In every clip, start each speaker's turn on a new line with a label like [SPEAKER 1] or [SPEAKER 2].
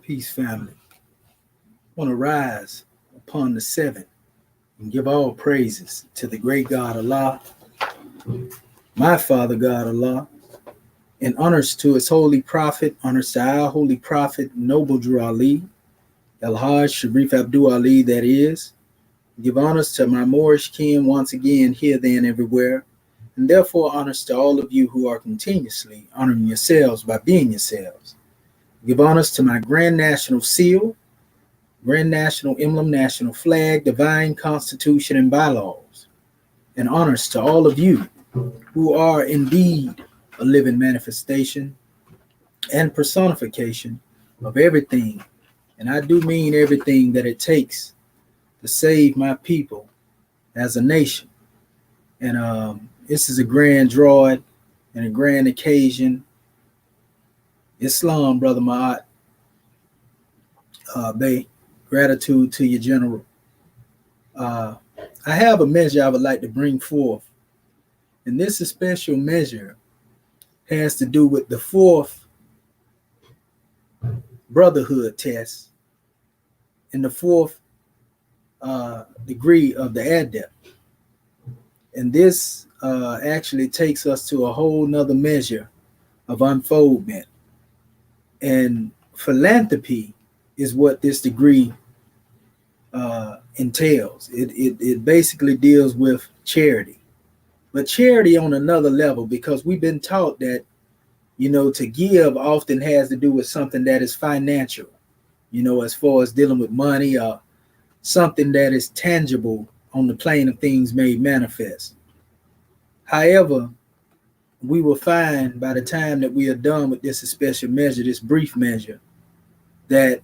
[SPEAKER 1] Peace, family. I want to rise upon the seventh and give all praises to the great God Allah, my Father God Allah, and honors to his holy prophet, honors to our holy prophet, Noble Drew Ali, El-Hajj Sharif Abdul Ali, that is. Give honors to my Moorish kin once again, here, there, and everywhere, and therefore honors to all of you who are continuously honoring yourselves by being yourselves. Give honors to my Grand National Seal, Grand National Emblem, National Flag, Divine Constitution, and bylaws. And honors to all of you who are indeed a living manifestation and personification of everything, and I do mean everything that it takes to save my people as a nation. And this is a grand drawing and a grand occasion. Islam, Brother Ma'at, Bay, gratitude to you, General. I have a measure I would like to bring forth, and this special measure has to do with the fourth Brotherhood test and the fourth degree of the Adept. And this actually takes us to a whole nother measure of unfoldment. And philanthropy is what this degree entails. It basically deals with charity, but charity on another level, because we've been taught that, to give often has to do with something that is financial, as far as dealing with money or something that is tangible on the plane of things made manifest. However, we will find by the time that we are done with this special measure, this brief measure, that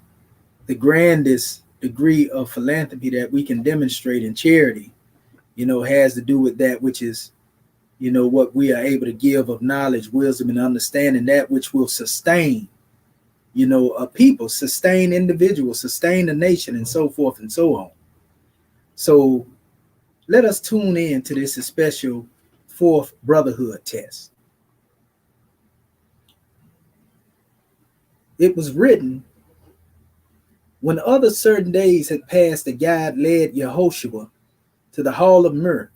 [SPEAKER 1] the grandest degree of philanthropy that we can demonstrate in charity, has to do with that which is, what we are able to give of knowledge, wisdom, and understanding, that which will sustain, a people, sustain individuals, sustain a nation, and so forth and so on. So let us tune in to this special fourth Brotherhood test. It was written, when other certain days had passed, the guide led Yehoshua to the hall of mirth,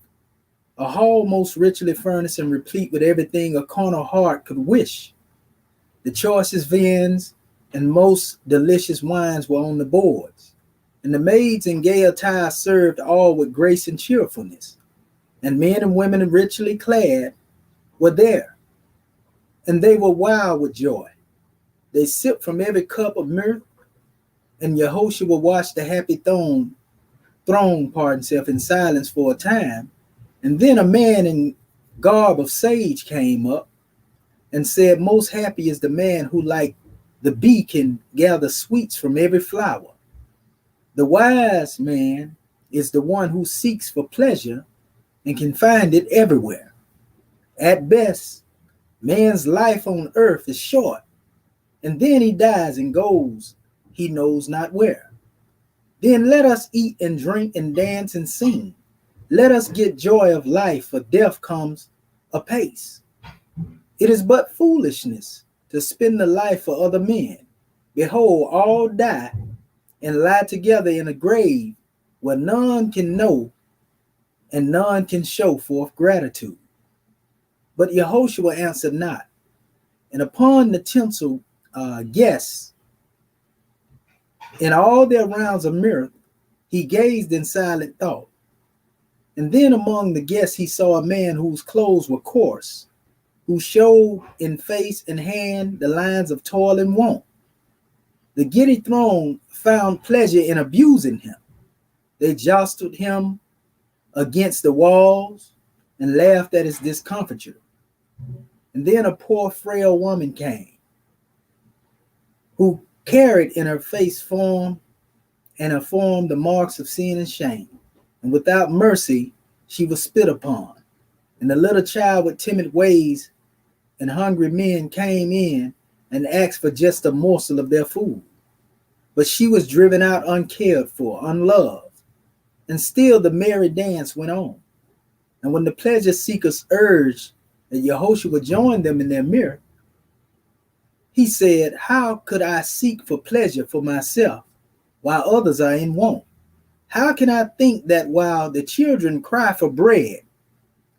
[SPEAKER 1] a hall most richly furnished and replete with everything a carnal heart could wish. The choicest viands and most delicious wines were on the boards, and the maids in gay attire served all with grace and cheerfulness, and men and women richly clad were there, and they were wild with joy. They sipped from every cup of mirth, and Yehoshua watched the happy throng in silence for a time. And then a man in garb of sage came up and said, most happy is the man who, like the bee, can gather sweets from every flower. The wise man is the one who seeks for pleasure and can find it everywhere. At best, man's life on earth is short, and then he dies and goes he knows not where. Then let us eat and drink and dance and sing. Let us get joy of life, for death comes apace. It is but foolishness to spend the life for other men. Behold, all die and lie together in a grave where none can know and none can show forth gratitude. But Yehoshua answered not. And upon the tinsel guests, in all their rounds of mirth, he gazed in silent thought. And then among the guests he saw a man whose clothes were coarse, who showed in face and hand the lines of toil and want. The giddy throng found pleasure in abusing him. They jostled him against the walls and laughed at his discomfiture. And then a poor frail woman came, who carried in her face form and her form the marks of sin and shame. And without mercy, she was spit upon. And the little child with timid ways and hungry men came in and asked for just a morsel of their food. But she was driven out uncared for, unloved. And still the merry dance went on. And when the pleasure seekers urged that Yehoshua join them in their mirth, He said, how could I seek for pleasure for myself while others are in want? How can I think that while the children cry for bread,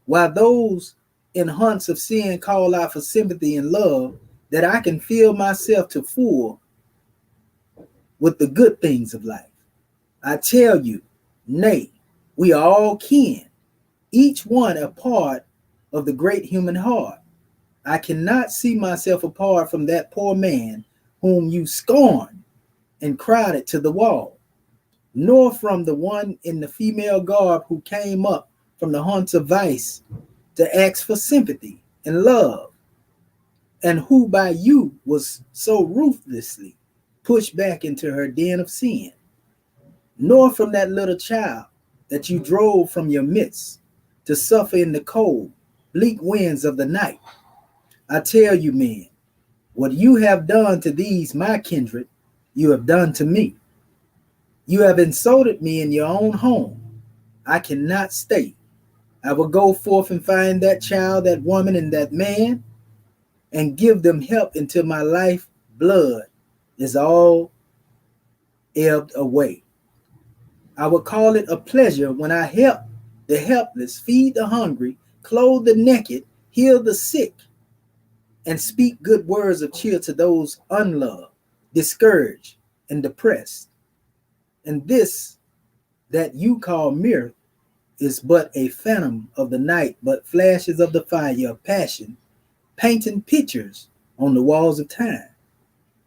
[SPEAKER 1] while those in haunts of sin call out for sympathy and love, that I can fill myself to full with the good things of life? I tell you, nay, we are all kin, each one a part of the great human heart. I cannot see myself apart from that poor man whom you scorned and crowded to the wall, nor from the one in the female garb who came up from the haunts of vice to ask for sympathy and love, and who by you was so ruthlessly pushed back into her den of sin, nor from that little child that you drove from your midst to suffer in the cold, bleak winds of the night. I tell you, men, what you have done to these my kindred, you have done to me. You have insulted me in your own home. I cannot stay. I will go forth and find that child, that woman, and that man, and give them help until my life blood is all ebbed away. I will call it a pleasure when I help the helpless, feed the hungry, clothe the naked, heal the sick, and speak good words of cheer to those unloved, discouraged, and depressed. And this that you call mirth is but a phantom of the night, but flashes of the fire of passion, painting pictures on the walls of time.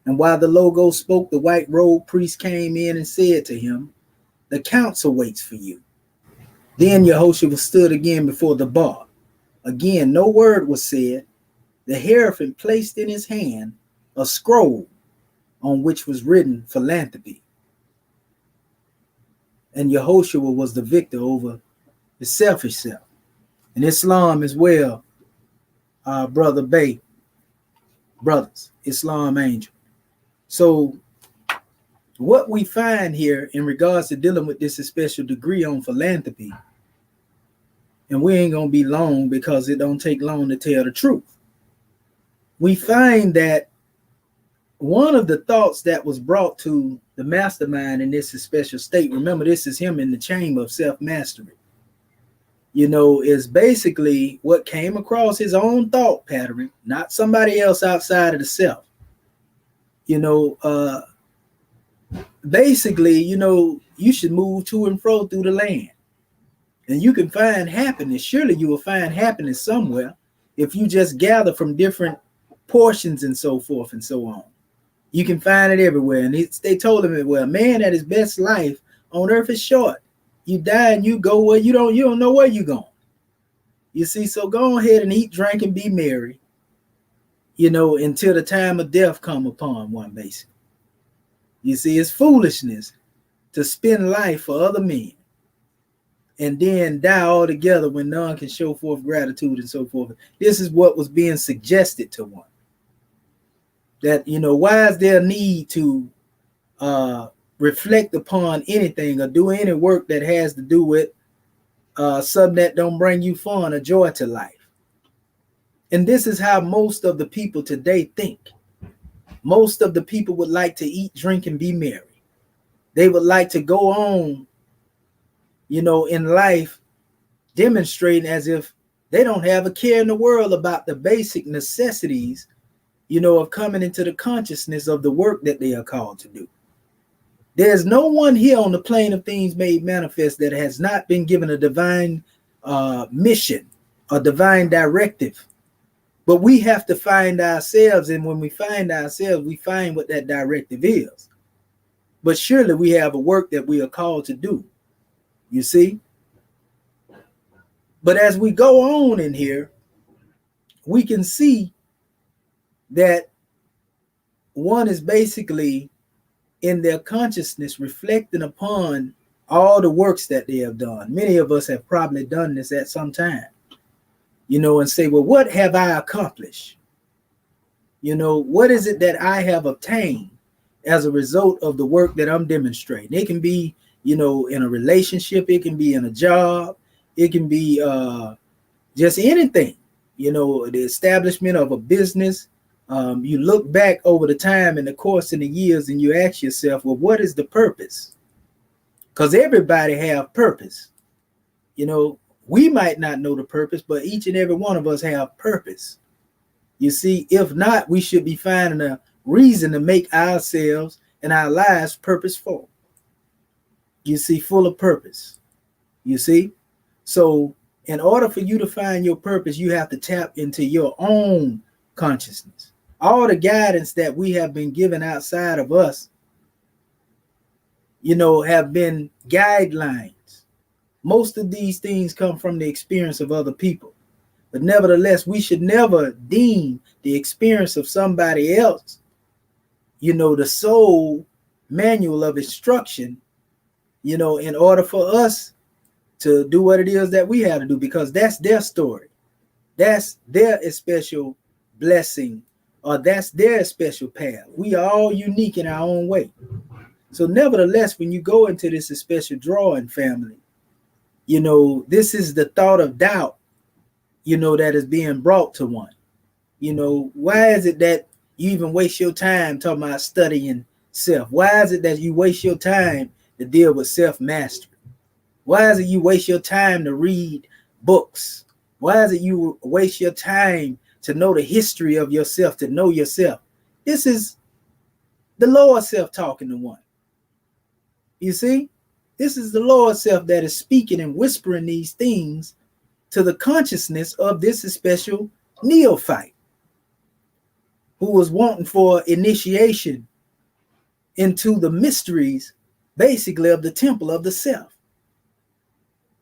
[SPEAKER 1] And while the logo spoke, the white-robed priest came in and said to him, the council waits for you. Then Yehoshua stood again before the bar. Again, no word was said. The hierophant placed in his hand a scroll on which was written Philanthropy. And Yehoshua was the victor over the selfish self. And Islam as well, Brother Bay, brothers, Islam angel. So what we find here in regards to dealing with this special degree on philanthropy, and we ain't going to be long because it don't take long to tell the truth. We find that one of the thoughts that was brought to the mastermind in this special state, remember this is him in the chamber of self-mastery, is basically what came across his own thought pattern, not somebody else outside of the self. Basically, you should move to and fro through the land. And you can find happiness. Surely you will find happiness somewhere if you just gather from different portions and so forth and so on. You can find it everywhere. And they told him, well, man at his best life on earth is short. You die and you go where you don't know where you're going. You see, so go ahead and eat, drink, and be merry, until the time of death come upon one, basically. You see, it's foolishness to spend life for other men and then die altogether when none can show forth gratitude and so forth. This is what was being suggested to one. That, why is there a need to reflect upon anything or do any work that has to do with something that don't bring you fun or joy to life? And this is how most of the people today think. Most of the people would like to eat, drink, and be merry. They would like to go on, in life, demonstrating as if they don't have a care in the world about the basic necessities, of coming into the consciousness of the work that they are called to do. There's no one here on the plane of things made manifest that has not been given a divine mission, a divine directive. But we have to find ourselves, and when we find ourselves, we find what that directive is. But surely we have a work that we are called to do, you see? But as we go on in here, we can see that one is basically in their consciousness reflecting upon all the works that they have done. Many of us have probably done this at some time. And say, well, what have I accomplished? What is it that I have obtained as a result of the work that I'm demonstrating? It can be, in a relationship. It can be in a job. It can be just anything, the establishment of a business, You look back over the time and the course and the years, and you ask yourself, well, what is the purpose? Because everybody have purpose. You know, we might not know the purpose, but each and every one of us have purpose. You see, if not, we should be finding a reason to make ourselves and our lives purposeful. You see, full of purpose. You see? So in order for you to find your purpose, you have to tap into your own consciousness. All the guidance that we have been given outside of us, you know, have been guidelines. Most of these things come from the experience of other people. But nevertheless, we should never deem the experience of somebody else, you know, the sole manual of instruction, you know, in order for us to do what it is that we have to do, because that's their story. That's their special blessing, or that's their special path. We are all unique in our own way. So nevertheless, when you go into this special drawing family, you know, this is the thought of doubt, you know, that is being brought to one. You know, why is it that you even waste your time talking about studying self? Why is it that you waste your time to deal with self-mastery? Why is it you waste your time to read books? Why is it you waste your time to know the history of yourself, to know yourself? This is the lower self talking to one. You see, this is the lower self that is speaking and whispering these things to the consciousness of this special neophyte who was wanting for initiation into the mysteries, basically, of the temple of the self.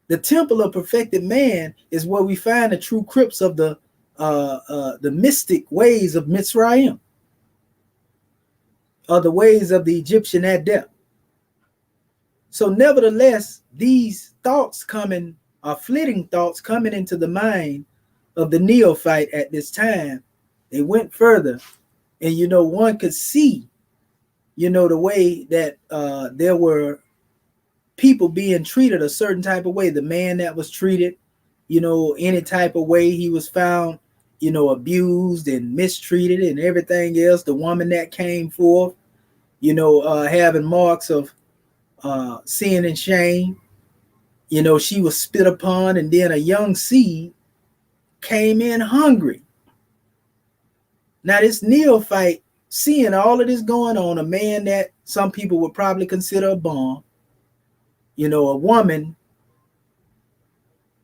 [SPEAKER 1] The temple of perfected man is where we find the true crypts of the mystic ways of Mitzrayim, or the ways of the Egyptian Adept. So nevertheless, these thoughts coming, are flitting thoughts coming into the mind of the neophyte at this time, they went further. And, you know, one could see, you know, the way that there were people being treated a certain type of way. The man that was treated, you know, any type of way, he was found, you know, abused and mistreated and everything else. The woman that came forth, you know, having marks of sin and shame, you know, she was spit upon, and then a young seed came in hungry. Now this neophyte, seeing all of this going on, a man that some people would probably consider a bomb, you know, a woman,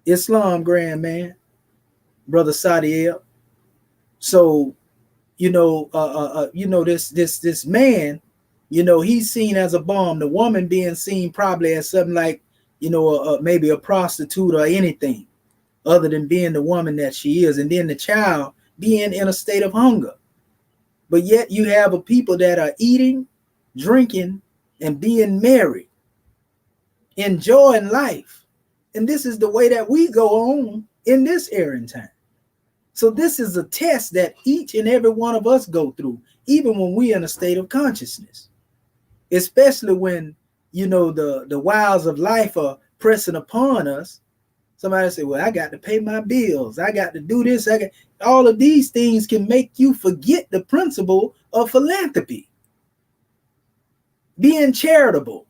[SPEAKER 1] Islam grand man, Brother Sadiel. So, you know, this man, you know, he's seen as a bomb. The woman being seen probably as something like, you know, maybe a prostitute or anything other than being the woman that she is. And then the child being in a state of hunger. But yet you have a people that are eating, drinking, and being merry, enjoying life. And this is the way that we go on in this era and time. So this is a test that each and every one of us go through, even when we're in a state of consciousness, especially when, you know, the wiles of life are pressing upon us. Somebody say, well, I got to pay my bills. I got to do this. All of these things can make you forget the principle of philanthropy, being charitable.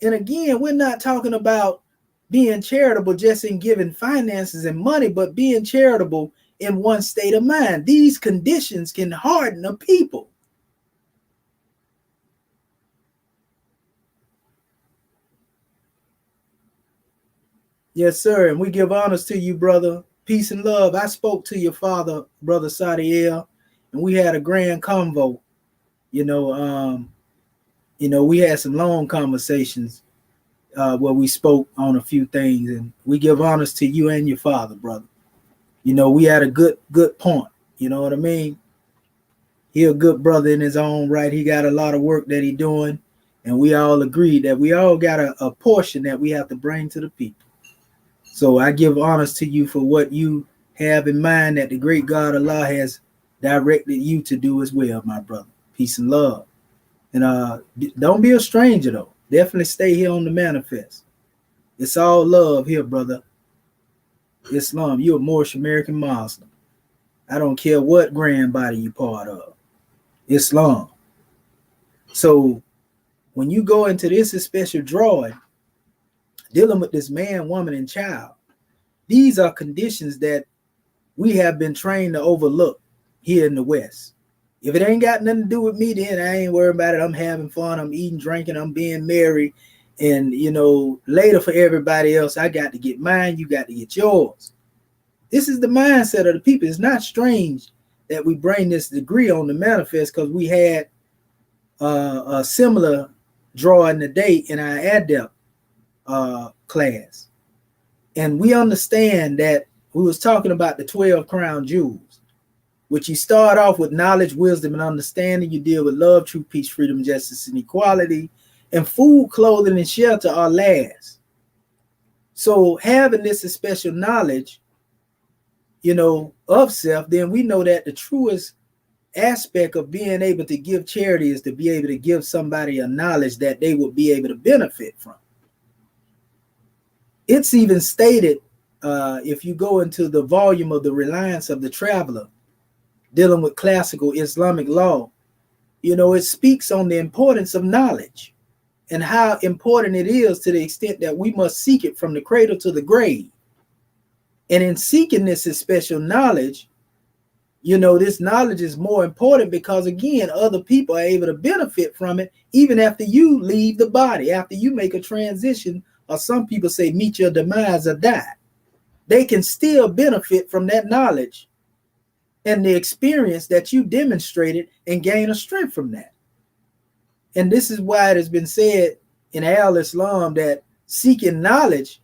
[SPEAKER 1] And again, we're not talking about being charitable just in giving finances and money, but being charitable in one state of mind. These conditions can harden a people. Yes, sir. And we give honors to you, brother. Peace and love. I spoke to your father, Brother Sadiel, and we had a grand convo. You know, we had some long conversations where we spoke on a few things, and we give honors to you and your father, brother. You know, we had a good point. You know what I mean? He a good brother in his own right. He got a lot of work that he doing, and we all agreed that we all got a portion that we have to bring to the people. So I give honors to you for what you have in mind that the great God Allah has directed you to do as well, my brother. Peace and love. And don't be a stranger, though. Definitely stay here on the manifest. It's all love here, brother. Islam, you're a Moorish American Muslim. I don't care what grand body you part of. Islam. So when you go into this special drawing, dealing with this man, woman, and child, these are conditions that we have been trained to overlook here in the West. If it ain't got nothing to do with me, then I ain't worried about it. I'm having fun. I'm eating, drinking. I'm being merry. And, later for everybody else, I got to get mine. You got to get yours. This is the mindset of the people. It's not strange that we bring this degree on the manifest, because we had a similar drawing today in our Adept class. And we understand that we was talking about the 12 crown jewels, which you start off with knowledge, wisdom, and understanding. You deal with love, truth, peace, freedom, justice, and equality. And food, clothing, and shelter are last. So having this special knowledge, of self, then we know that the truest aspect of being able to give charity is to be able to give somebody a knowledge that they will be able to benefit from. It's even stated, if you go into the volume of the Reliance of the Traveler, dealing with classical Islamic law, it speaks on the importance of knowledge and how important it is, to the extent that we must seek it from the cradle to the grave. And in seeking this special knowledge, this knowledge is more important because, again, other people are able to benefit from it even after you leave the body, after you make a transition, or some people say meet your demise or die. They can still benefit from that knowledge and the experience that you demonstrated and gain a strength from that. And this is why it has been said in Al-Islam that seeking knowledge,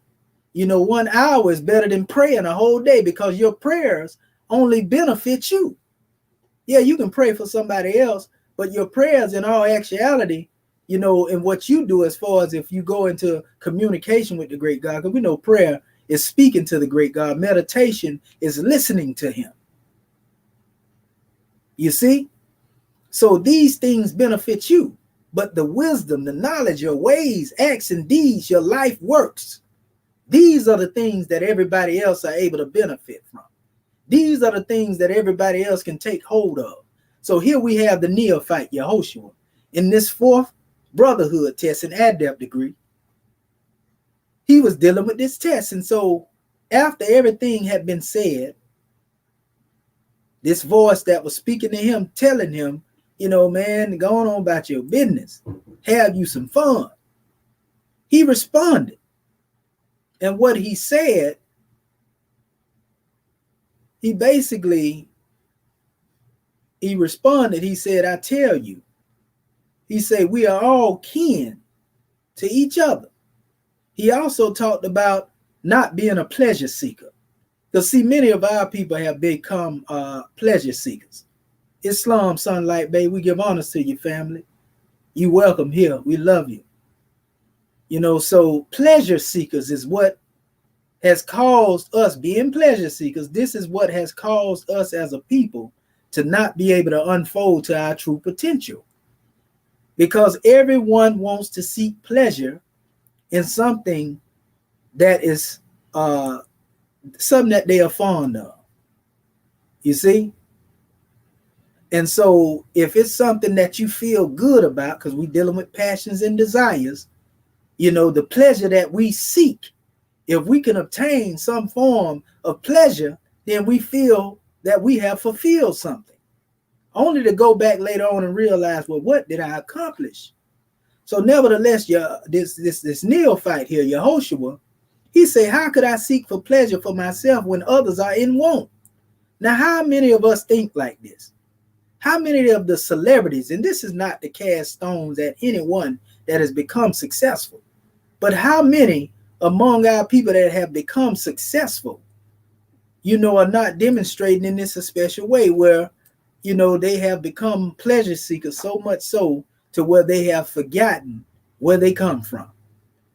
[SPEAKER 1] 1 hour is better than praying a whole day, because your prayers only benefit you. Yeah, you can pray for somebody else, but your prayers in all actuality, and what you do as far as if you go into communication with the great God, because we know prayer is speaking to the great God. Meditation is listening to him. You see? So these things benefit you, but the wisdom, the knowledge, your ways, acts, and deeds, your life works, these are the things that everybody else are able to benefit from. These are the things that everybody else can take hold of. So here we have the neophyte, Yehoshua, in this 4th Brotherhood test and Adept degree. He was dealing with this test. And so after everything had been said, this voice that was speaking to him, telling him, man, go on about your business. Have you some fun. He responded. And what he said, he responded. He said, I tell you, he said, we are all kin to each other. He also talked about not being a pleasure seeker. Because see, many of our people have become pleasure seekers. Islam, Sunlight Bay, we give honors to your family. You welcome here. We love you. So pleasure seekers is what has caused us, being pleasure seekers, this is what has caused us as a people to not be able to unfold to our true potential. Because everyone wants to seek pleasure in something that is something that they are fond of. You see? And so if it's something that you feel good about, because we're dealing with passions and desires, the pleasure that we seek, if we can obtain some form of pleasure, then we feel that we have fulfilled something, only to go back later on and realize, well, what did I accomplish? So nevertheless, this neophyte here, Yehoshua, he said, how could I seek for pleasure for myself when others are in want? Now, how many of us think like this? How many of the celebrities, and this is not to cast stones at anyone that has become successful, but how many among our people that have become successful, are not demonstrating in this a special way where, they have become pleasure seekers, so much so to where they have forgotten where they come from.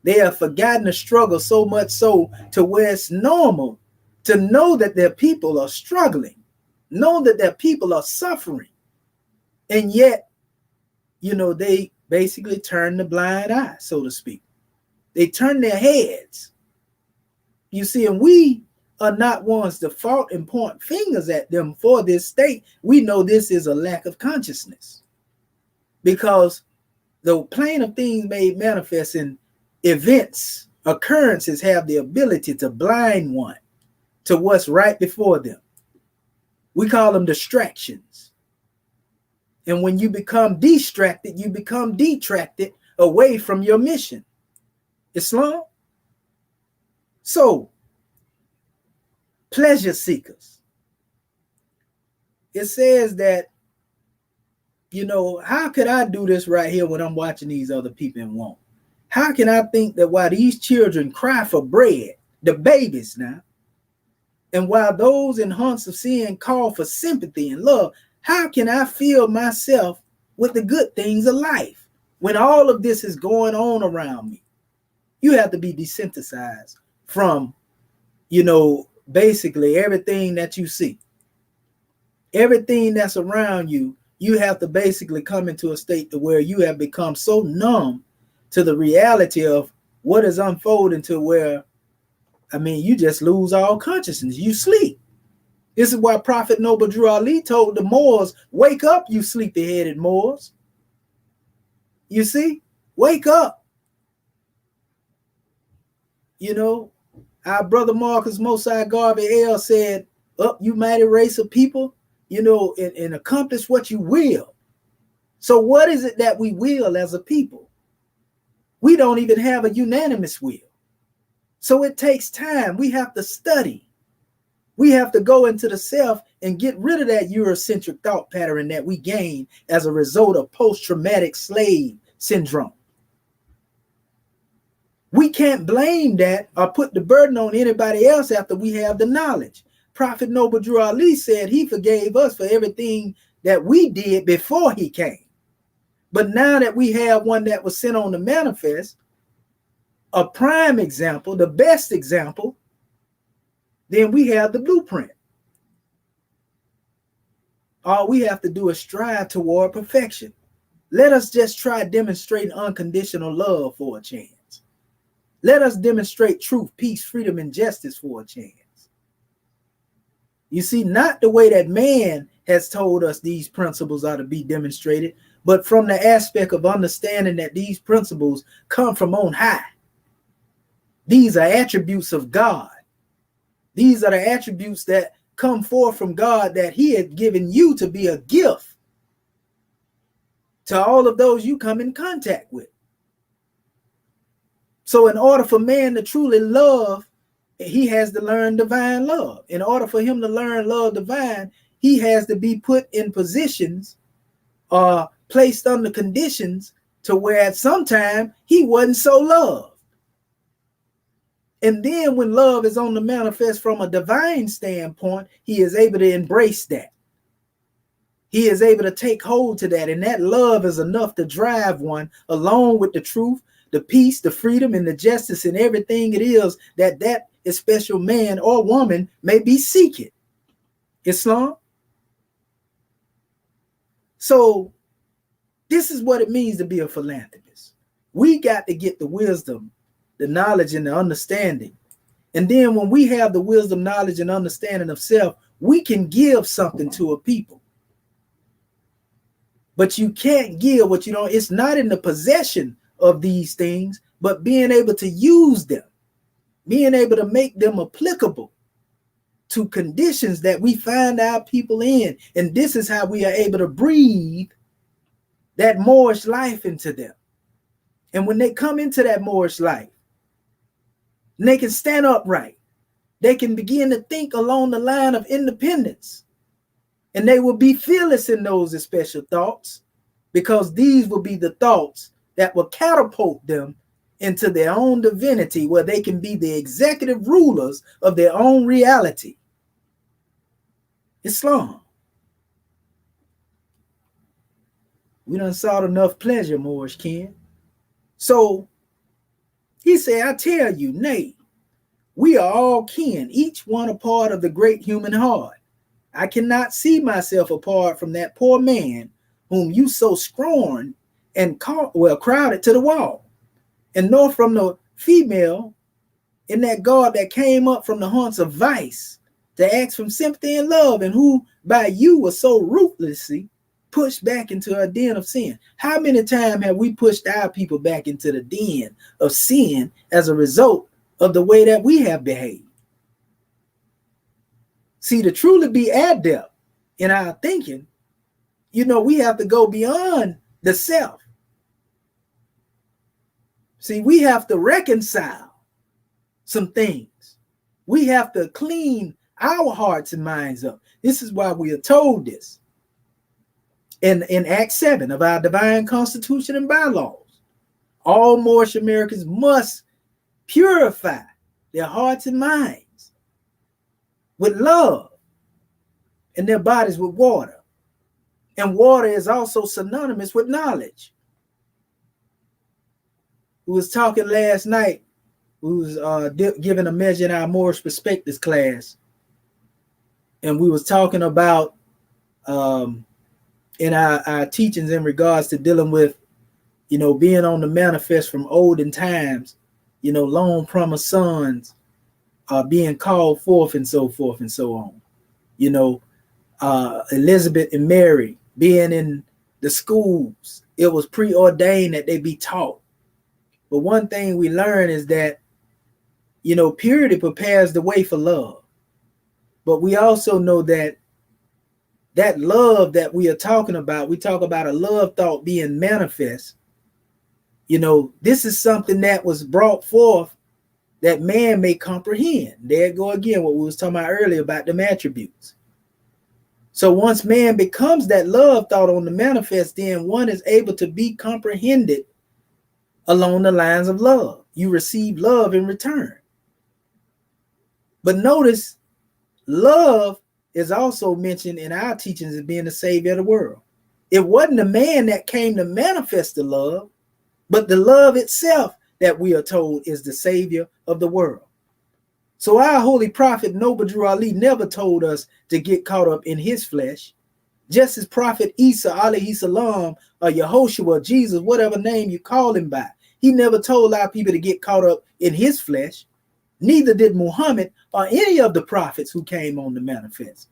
[SPEAKER 1] They have forgotten the struggle so much so to where it's normal to know that their people are struggling, know that their people are suffering. And yet, they basically turn the blind eye, so to speak. They turn their heads. You see, and we are not ones to fault and point fingers at them for this state. We know this is a lack of consciousness, because the plane of things made manifest in events, occurrences have the ability to blind one to what's right before them. We call them distractions. And when you become distracted, you become detracted away from your mission. Islam? So, pleasure seekers. It says that, you know, how could I do this right here when I'm watching these other people and won't? How can I think that while these children cry for bread, the babies now, and while those in haunts of sin call for sympathy and love, how can I fill myself with the good things of life when all of this is going on around me? You have to be desensitized from, you know, basically everything that you see. Everything that's around you, you have to basically come into a state to where you have become so numb to the reality of what is unfolding, to where, I mean, you just lose all consciousness. You sleep. This is why Prophet Noble Drew Ali told the Moors, wake up, you sleepy-headed Moors. You see, wake up. You know, our brother Marcus Mosai Garvey L said, up, you mighty race of people, you know, and accomplish what you will. So what is it that we will as a people? We don't even have a unanimous will. So it takes time. We have to study. We have to go into the self and get rid of that Eurocentric thought pattern that we gain as a result of post-traumatic slave syndrome. We can't blame that or put the burden on anybody else after we have the knowledge. Prophet Noble Drew Ali said he forgave us for everything that we did before he came. But now that we have one that was sent on the manifest, a prime example, the best example, then we have the blueprint. All we have to do is strive toward perfection. Let us just try demonstrating unconditional love for a chance. Let us demonstrate truth, peace, freedom, and justice for a chance. You see, not the way that man has told us these principles are to be demonstrated, but from the aspect of understanding that these principles come from on high. These are attributes of God. These are the attributes that come forth from God that he had given you to be a gift to all of those you come in contact with. So in order for man to truly love, he has to learn divine love. In order for him to learn love divine, he has to be put in positions or placed under conditions to where at some time he wasn't so loved. And then when love is on the manifest from a divine standpoint, he is able to embrace that. He is able to take hold to that. And that love is enough to drive one along with the truth, the peace, the freedom, and the justice, and everything it is that special man or woman may be seeking. Islam. So this is what it means to be a philanthropist. We got to get the wisdom, the knowledge, and the understanding. And then when we have the wisdom, knowledge, and understanding of self, we can give something to a people. But you can't give what you don't. It's not in the possession of these things, but being able to use them, being able to make them applicable to conditions that we find our people in. And this is how we are able to breathe that Moorish life into them. And when they come into that Moorish life, they can stand upright. They can begin to think along the line of independence. And they will be fearless in those special thoughts, because these will be the thoughts that will catapult them into their own divinity, where they can be the executive rulers of their own reality. Islam. We done sought enough pleasure, Moorish kin. So he said, I tell you, nay, we are all kin, each one a part of the great human heart. I cannot see myself apart from that poor man whom you so scorned and crowded to the wall, and nor from the female in that God that came up from the haunts of vice to ask for sympathy and love, and who by you was so ruthlessly pushed back into a den of sin. How many times have we pushed our people back into the den of sin as a result of the way that we have behaved? See, to truly be adept in our thinking, we have to go beyond the self. See, we have to reconcile some things. We have to clean our hearts and minds up. This is why we are told this in Act 7 of our divine constitution and bylaws. All Moorish Americans must purify their hearts and minds with love and their bodies with water. And water is also synonymous with knowledge. We was talking last night. We was giving a measure in our Moorish Perspectives class. And we was talking about in our teachings in regards to dealing with, being on the manifest from olden times, long promised sons being called forth and so forth and so on. Elizabeth and Mary being in the schools, it was preordained that they be taught. But one thing we learn is that, purity prepares the way for love. But we also know that love that we are talking about, we talk about a love thought being manifest. This is something that was brought forth that man may comprehend. There go again what we was talking about earlier about them attributes. So once man becomes that love thought on the manifest, then one is able to be comprehended along the lines of love. You receive love in return. But notice, love is also mentioned in our teachings as being the savior of the world. It wasn't the man that came to manifest the love, but the love itself that we are told is the savior of the world. So our holy prophet Noble Drew Ali never told us to get caught up in his flesh. Just as Prophet Isa alayhi salam or Yehoshua or Jesus, whatever name you call him by, he never told our people to get caught up in his flesh. Neither did Muhammad or any of the prophets who came on the manifest,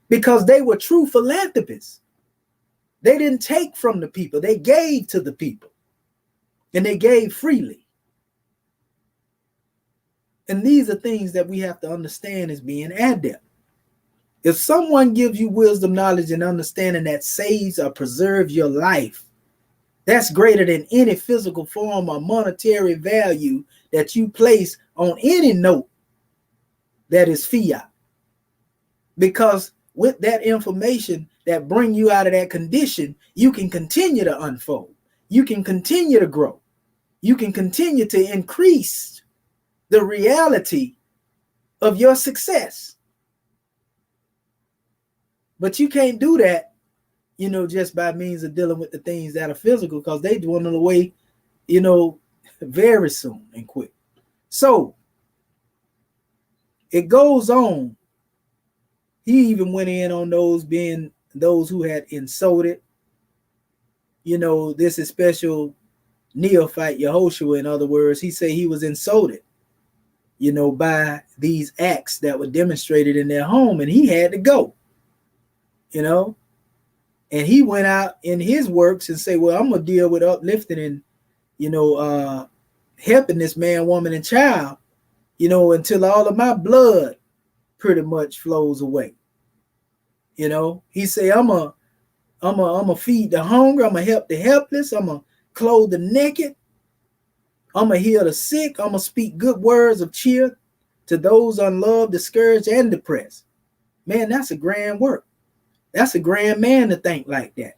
[SPEAKER 1] because they were true philanthropists. They didn't take from the people, they gave to the people, and they gave freely. And these are things that we have to understand as being adept. If someone gives you wisdom, knowledge, and understanding that saves or preserves your life, that's greater than any physical form or monetary value that you place on any note that is fiat. Because with that information that bring you out of that condition, you can continue to unfold. You can continue to grow. You can continue to increase the reality of your success. But you can't do that, just by means of dealing with the things that are physical, because they dwindle away, very soon and quick. So it goes on. He even went in on those who had insulted, this is special neophyte Yehoshua. In other words, he said he was insulted, by these acts that were demonstrated in their home, and he had to go, and he went out in his works and say, well, I'm going to deal with uplifting and, helping this man, woman, and child, until all of my blood pretty much flows away. He say, I'm a feed the hungry, I'm gonna help the helpless, I'm gonna clothe the naked, I'm gonna heal the sick, I'm gonna speak good words of cheer to those unloved, discouraged, and depressed. Man, that's a grand work. That's a grand man to think like that.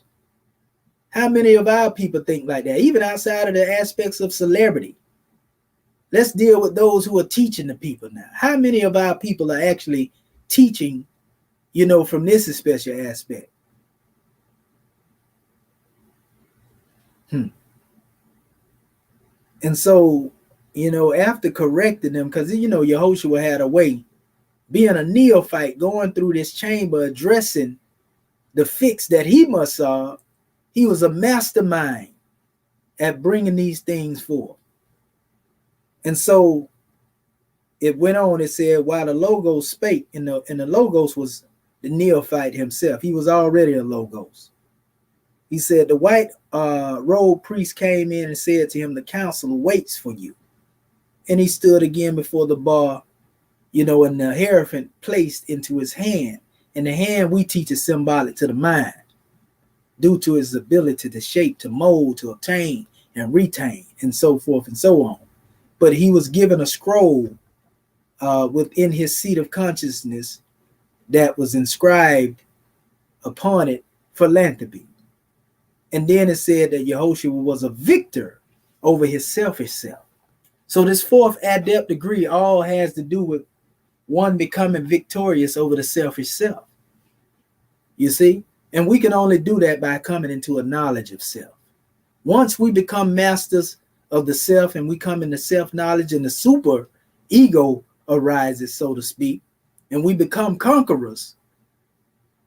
[SPEAKER 1] How many of our people think like that, even outside of the aspects of celebrity? Let's deal with those who are teaching the people now. How many of our people are actually teaching, from this special aspect? And so, after correcting them, because, Yehoshua had a way, being a neophyte, going through this chamber, addressing the fix that he must solve, he was a mastermind at bringing these things forth. And so it went on, it said, while the Logos spake, and the Logos was the neophyte himself. He was already a Logos. He said, the white robed priest came in and said to him, the council waits for you. And he stood again before the bar, and the hierophant placed into his hand. And the hand we teach is symbolic to the mind, due to his ability to shape, to mold, to obtain, and retain, and so forth and so on. But he was given a scroll within his seat of consciousness that was inscribed upon it, philanthropy. And then it said that Yehoshua was a victor over his selfish self. So this fourth adept degree all has to do with one becoming victorious over the selfish self. You see? And we can only do that by coming into a knowledge of self. Once we become masters of the self and we come into self-knowledge and the super ego arises, so to speak, and we become conquerors,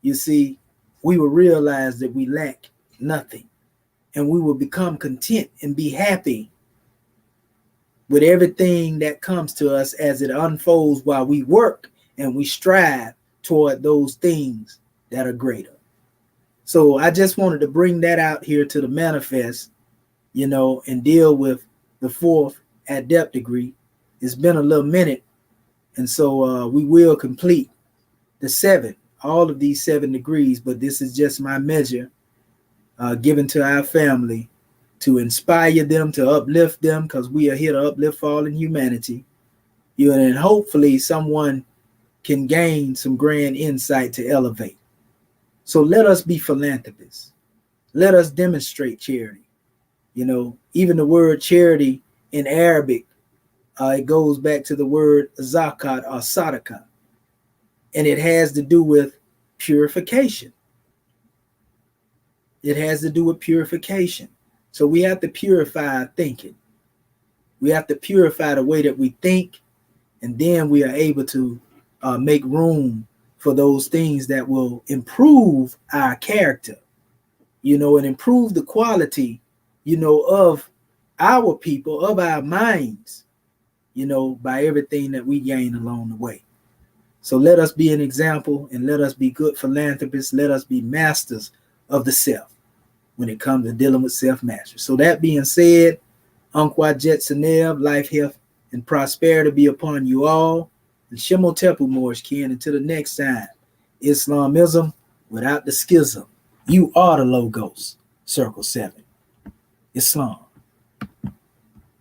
[SPEAKER 1] you see, we will realize that we lack nothing. And we will become content and be happy with everything that comes to us as it unfolds while we work and we strive toward those things that are greater. So I just wanted to bring that out here to the manifest, and deal with the fourth adept degree. It's been a little minute. And so we will complete the seven, all of these 7 degrees, but this is just my measure given to our family to inspire them, to uplift them, because we are here to uplift fallen humanity. And hopefully someone can gain some grand insight to elevate. So let us be philanthropists. Let us demonstrate charity. Even the word charity in Arabic, it goes back to the word zakat or sadaqah. And it has to do with purification. It has to do with purification. So we have to purify our thinking. We have to purify the way that we think, and then we are able to make room for those things that will improve our character, and improve the quality, of our people, of our minds, by everything that we gain along the way. So let us be an example, and let us be good philanthropists. Let us be masters of the self when it comes to dealing with self-mastery. So that being said, Unqua Jet Sanev, life, health, and prosperity be upon you all. And Shemotepu Moorish Ken, until the next time, Islamism without the schism. You are the Logos. Circle 7. Islam.